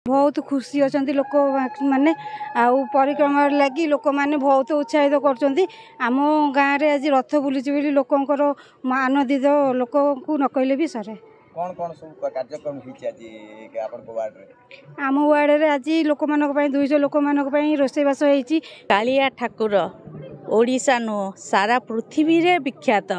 बहुत खुशी अच्छा लोक मैंने परिक्रमा लगी लोक मैंने बहुत उत्साहित करम गाँव में आज रथ बुली लोकंर आनंदित लोक को न कहले भी सरे। कौन कौन सब कार्यक्रम आम वार्ड रे आज लोक मान 200 लोक मान रोषेबास होती। कालिया ठाकुर ओडिशा नुह सारा पृथ्वी रे विख्यात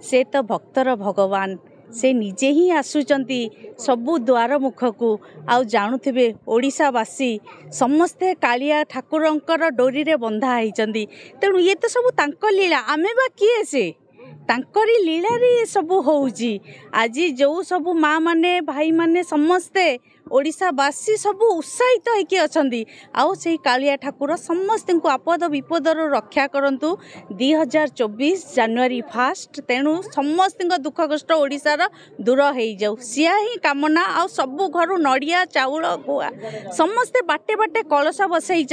से तो भक्तर भगवान से निजे ही आसुचंती सबु द्वार मुख को आउ जानुथिबे ओडिशावासी समस्ते कालिया ठाकुरंकर डोरी रे बंधा होइचंती। तेणु ये तो सब तांको लीला आमे बा किए से तांकरी लीला रे सब होउची। आज जो सब माँ माने भाई माने समस्ते ओडिशावासी सब उत्साहित होइके अछंती। आउ से कालिया ठाकुर समस्त को आपद विपदर रक्षा करंतु 2024 जनवरी 1 तेणु समस्त दुख कष्ट ओडिशार दूर हो जाऊ सिया ही कामना। आ सब घर नड़िया चाउल गुआ समस्ते बाटे बाटे कलश बसई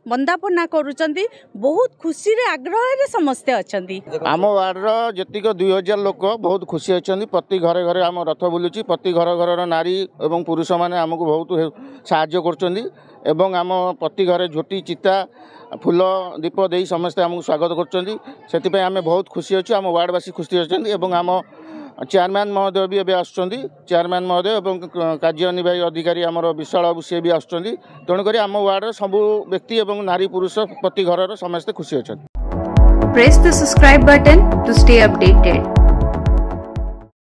बंदापना करुचंती। बहुत खुशी रे आग्रह रे समस्ते अछंती। आम वार्ड जतिक 2000 लोक बहुत खुशी अछंती। प्रति घरे घरे आम रथ बुलुची। प्रति घर घर नारी एवं पुरुष माने आमको बहुत साहाय्य करछंती एवं आम प्रति घरे झोटी चिता फूल दीप दे समस्ते आमको स्वागत करछंती। सेति आम बहुत खुशी अच्छे। आम वार्डवासी खुशी अछंती एवं आम चेयरमैन महोदय भी एवं आसुचंती। चेयरमैन महोदय एवं कार्यनिर्वाही अधिकारी आमर विशाल बाबू सी भी आसुचंती। तेणुक आम वार्ड सबु व्यक्ति एवं नारी पुरुष प्रति घर समस्ते खुशी अछंती। Press the subscribe button to stay updated.